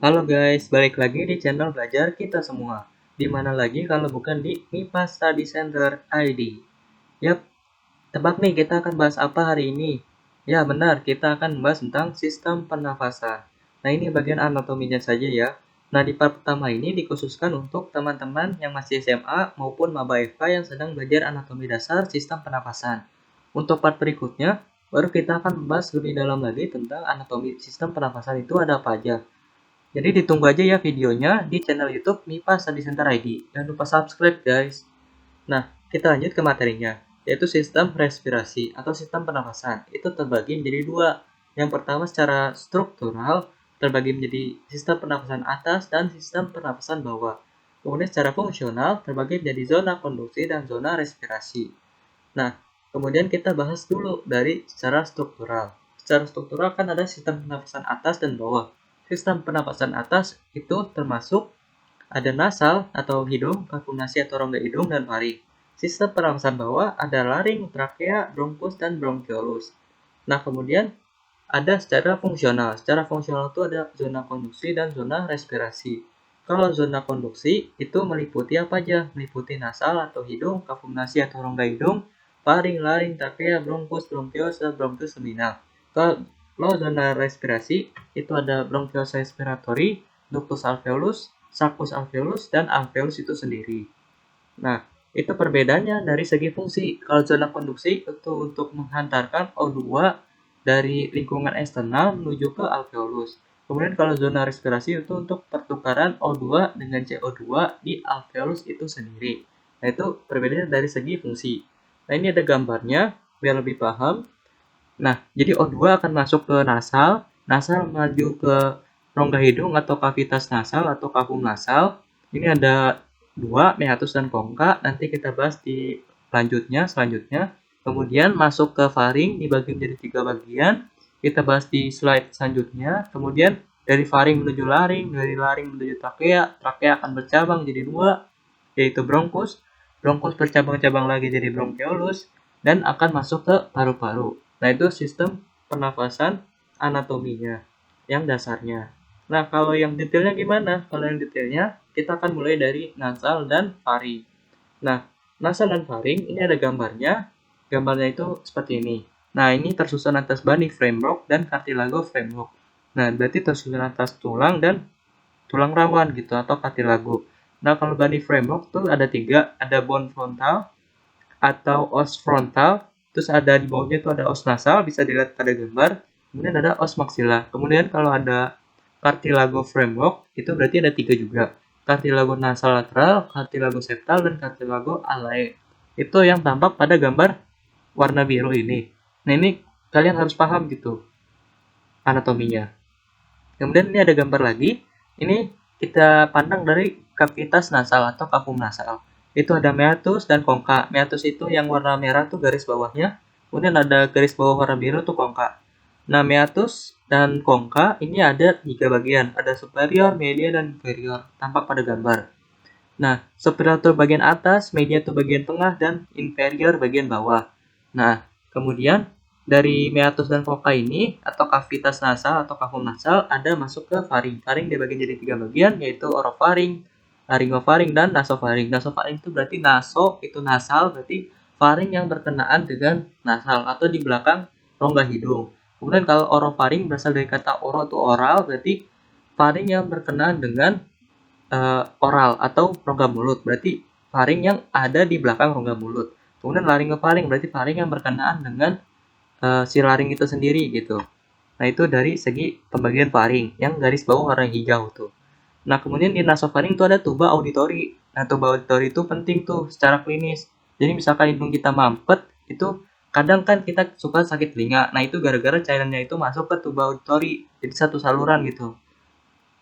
Halo guys, balik lagi di channel Belajar Kita Semua. Di mana lagi kalau bukan di MIPA Study Center ID. Yap, tebak nih kita akan bahas apa hari ini? Ya benar, kita akan membahas tentang sistem pernafasan. Nah ini bagian anatominya saja ya. Nah di part pertama ini dikhususkan untuk teman-teman yang masih SMA maupun maba FK yang sedang belajar anatomi dasar sistem pernafasan. Untuk part berikutnya, baru kita akan membahas lebih dalam lagi tentang anatomi sistem pernafasan itu ada apa aja. Jadi ditunggu aja ya videonya di channel YouTube MIPA Study Center ID. Jangan lupa subscribe guys. Nah, kita lanjut ke materinya, yaitu sistem respirasi atau sistem pernafasan. Itu terbagi menjadi dua. Yang pertama secara struktural terbagi menjadi sistem pernafasan atas dan sistem pernafasan bawah. Kemudian secara fungsional terbagi menjadi zona konduksi dan zona respirasi. Nah, kemudian kita bahas dulu dari secara struktural. Secara struktural kan ada sistem pernafasan atas dan bawah. Sistem pernapasan atas itu termasuk ada nasal atau hidung, kalkulasi atau rongga hidung, dan faring. Sistem pernapasan bawah ada laring, trakea, bronkus, dan bronkiolus. Nah, kemudian ada secara fungsional. Secara fungsional itu ada zona konduksi dan zona respirasi. Kalau zona konduksi itu meliputi apa aja? Meliputi nasal atau hidung, kalkulasi atau rongga hidung, faring, laring, trakea, bronkus, bronkiolus, dan bronkus seminal. Kalau zona respirasi itu ada bronkiolus respiratory, ductus alveolus, sulcus alveolus, dan alveolus itu sendiri. Nah, itu perbedaannya dari segi fungsi. Kalau zona konduksi itu untuk menghantarkan O2 dari lingkungan eksternal menuju ke alveolus. Kemudian kalau zona respirasi itu untuk pertukaran O2 dengan CO2 di alveolus itu sendiri. Nah, itu perbedaannya dari segi fungsi. Nah, ini ada gambarnya biar lebih paham. Nah, jadi O2 akan masuk ke nasal, nasal maju ke rongga hidung atau kavitas nasal atau kafum nasal. Ini ada dua, meatus dan kongka. Nanti kita bahas di selanjutnya. Kemudian masuk ke faring dibagi menjadi tiga bagian. Kita bahas di slide selanjutnya. Kemudian dari faring menuju laring, dari laring menuju trakea. Trakea akan bercabang jadi dua, yaitu bronkus. Bronkus bercabang-cabang lagi jadi bronkiolus dan akan masuk ke paru-paru. Nah, itu sistem pernafasan anatominya yang dasarnya. Nah, kalau yang detailnya gimana? Kalau yang detailnya, kita akan mulai dari nasal dan faring. Nah, nasal dan faring, ini ada gambarnya. Gambarnya itu seperti ini. Nah, ini tersusun atas bani framework dan cartilago framework. Nah, berarti tersusun atas tulang dan tulang rawan gitu, atau cartilago. Nah, kalau bani framework tuh ada tiga. Ada bone frontal, atau os frontal, terus ada di bawahnya itu ada os nasal, bisa dilihat pada gambar, kemudian ada os maxilla. Kemudian kalau ada cartilago framework, itu berarti ada tiga juga, cartilago nasal lateral, cartilago septal, dan cartilago alae. Itu yang tampak pada gambar warna biru ini. Nah, ini kalian harus paham gitu anatominya. Kemudian ini ada gambar lagi, ini kita pandang dari kavitas nasal atau kafum nasal. Itu ada meatus dan kongka. Meatus itu yang warna merah tuh garis bawahnya. Kemudian ada garis bawah warna biru tuh kongka. Nah, meatus dan kongka ini ada tiga bagian. Ada superior, media, dan inferior. Tampak pada gambar. Nah, superior itu bagian atas, media itu bagian tengah, dan inferior bagian bawah. Nah, kemudian dari meatus dan kongka ini atau kavitas nasal atau kafum nasal ada masuk ke faring. Faring dibagi jadi tiga bagian, yaitu orofaring, laryngofaring, dan nasofaring. Nasofaring itu berarti naso itu nasal, berarti faring yang berkenaan dengan nasal atau di belakang rongga hidung. Kemudian kalau orofaring berasal dari kata oro itu oral, berarti faring yang berkenaan dengan oral atau rongga mulut, berarti faring yang ada di belakang rongga mulut. Kemudian laryngofaring berarti faring yang berkenaan dengan si laring itu sendiri gitu. Nah, itu dari segi pembagian faring yang garis bawah warna hijau tuh. Nah, kemudian di nasofaring itu ada tuba auditori. Nah, tuba auditori itu penting tuh secara klinis. Jadi misalkan hidung kita mampet, itu kadang kan kita suka sakit telinga. Nah, itu gara-gara cairannya itu masuk ke tuba auditori. Jadi satu saluran gitu.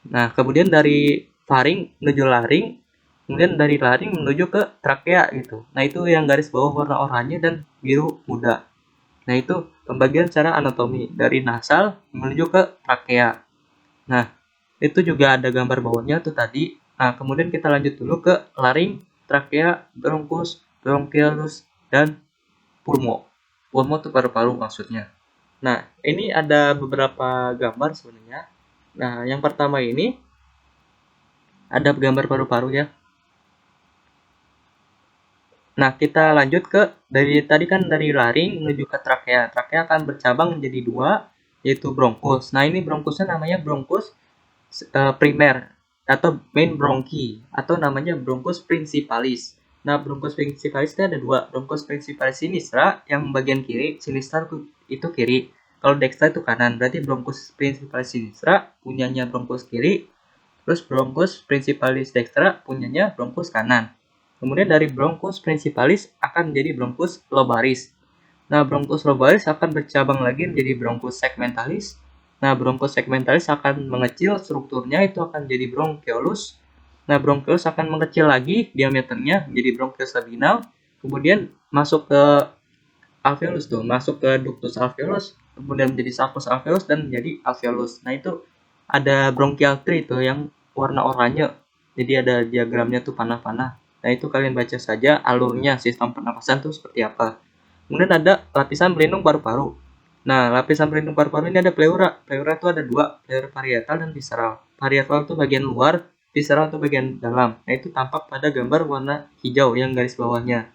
Nah, kemudian dari faring menuju laring, kemudian dari laring menuju ke trakea gitu. Nah, itu yang garis bawah warna oranye dan biru muda. Nah, itu pembagian secara anatomi dari nasal menuju ke trakea. Nah, itu juga ada gambar bawahnya tuh tadi. Nah, kemudian kita lanjut dulu ke laring, trakea, bronkus, bronkiolus, dan pulmo. Pulmo itu paru-paru maksudnya. Nah, ini ada beberapa gambar sebenarnya. Nah, yang pertama ini ada gambar paru-paru ya. Nah, kita lanjut ke dari tadi kan dari laring menuju ke trakea. Trakea akan bercabang menjadi dua, yaitu bronkus. Nah, ini bronkusnya namanya bronkus primer atau main bronchi atau namanya bronkus principalis. Nah, bronkus principalis itu ada dua, bronkus principalis sinistra yang bagian kiri, sinistra itu kiri. Kalau dextra itu kanan, berarti bronkus principalis sinistra punyanya bronkus kiri, terus bronkus principalis dextra punyanya bronkus kanan. Kemudian dari bronkus principalis akan menjadi bronkus lobaris. Nah, bronkus lobaris akan bercabang lagi menjadi bronkus segmentalis. Nah, bronkus segmentalis akan mengecil strukturnya, itu akan jadi bronchiolus. Nah, bronchiolus akan mengecil lagi diameternya menjadi bronchiolus sabinal. Kemudian masuk ke alveolus tuh, masuk ke ductus alveolus, kemudian menjadi sulcus alveolus dan menjadi alveolus. Nah, itu ada bronchial tree tuh yang warna oranye. Jadi ada diagramnya tuh panah-panah. Nah, itu kalian baca saja alurnya sistem pernapasan tuh seperti apa. Kemudian ada lapisan pelindung paru-paru. Nah, lapisan pelindung paru-paru ini ada pleura. Pleura itu ada dua, pleura parietal dan visceral. Parietal itu bagian luar, visceral itu bagian dalam. Nah, itu tampak pada gambar warna hijau yang garis bawahnya.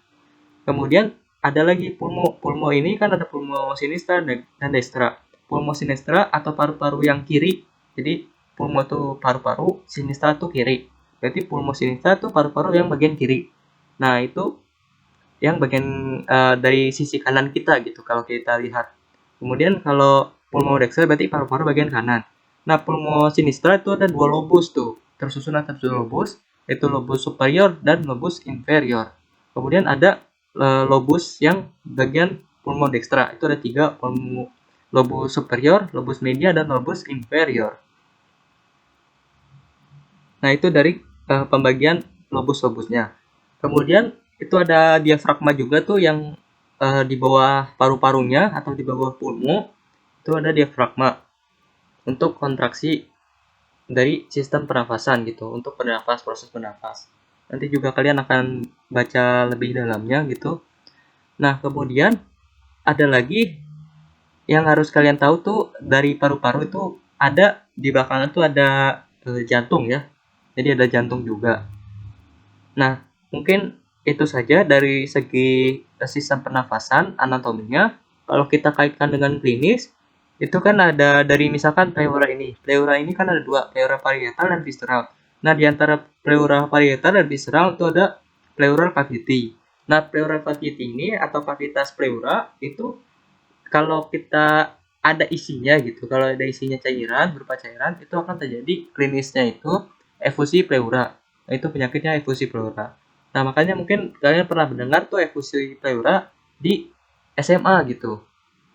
Kemudian ada lagi pulmo. Pulmo ini kan ada pulmo sinistra dan destra. Pulmo sinistra atau paru-paru yang kiri. Jadi pulmo itu paru-paru, sinistra itu kiri. Berarti pulmo sinistra itu paru-paru yang bagian kiri. Nah, itu yang bagian dari sisi kanan kita gitu kalau kita lihat. Kemudian kalau pulmo dextra berarti paru-paru bagian kanan. Nah, pulmo sinistra itu ada dua lobus tuh, tersusun atas dua lobus, yaitu lobus superior dan lobus inferior. Kemudian ada lobus yang bagian pulmo dextra, itu ada tiga, lobus superior, lobus media, dan lobus inferior. Nah, itu dari pembagian lobus-lobusnya. Kemudian itu ada diafragma juga tuh yang di bawah paru-parunya atau di bawah pulmo, itu ada diafragma untuk kontraksi dari sistem pernafasan gitu, untuk bernafas, proses bernafas. Nanti juga kalian akan baca lebih dalamnya gitu. Nah, kemudian ada lagi yang harus kalian tahu tuh, dari paru-paru itu ada di belakangnya tuh ada jantung ya. Jadi ada jantung juga. Nah, mungkin itu saja dari segi sistem pernafasan, anatominya. Kalau kita kaitkan dengan klinis, itu kan ada dari misalkan pleura ini. Pleura ini kan ada dua, pleura parietal dan visceral. Nah, di antara pleura parietal dan visceral itu ada pleural cavity. Nah, pleural cavity ini atau cavitas pleura itu kalau kita ada isinya gitu, kalau ada isinya cairan, berupa cairan, itu akan terjadi klinisnya itu efusi pleura. Nah, itu penyakitnya efusi pleura. Nah, makanya mungkin kalian pernah mendengar tuh efusi pleura di SMA gitu.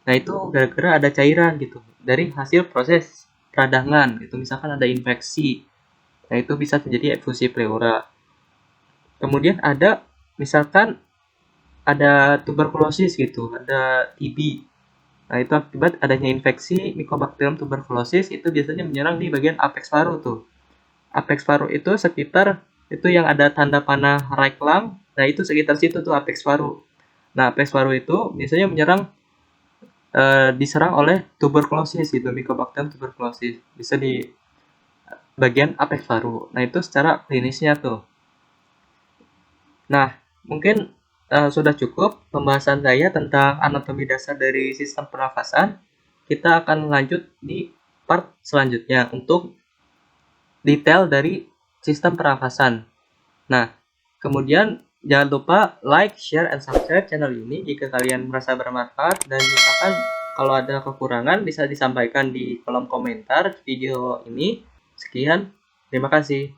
Nah, itu gara-gara ada cairan gitu dari hasil proses peradangan gitu. Misalkan ada infeksi. Nah, itu bisa terjadi efusi pleura. Kemudian ada misalkan ada tuberkulosis gitu, ada TB. Nah, itu akibat adanya infeksi Mycobacterium tuberculosis, itu biasanya menyerang di bagian apex paru tuh. Apex paru itu sekitar itu yang ada tanda panah right lung. Nah, itu sekitar situ tuh apex paru. Nah, apex paru itu biasanya menyerang diserang oleh tuberkulosis gitu, Mycobacterium tuberculosis. Bisa di bagian apex paru. Nah, itu secara klinisnya tuh. Nah, mungkin sudah cukup pembahasan saya tentang anatomi dasar dari sistem pernafasan. Kita akan lanjut di part selanjutnya untuk detail dari sistem pernafasan. Nah, kemudian jangan lupa like, share, and subscribe channel ini jika kalian merasa bermanfaat, dan misalkan kalau ada kekurangan bisa disampaikan di kolom komentar video ini. Sekian, terima kasih.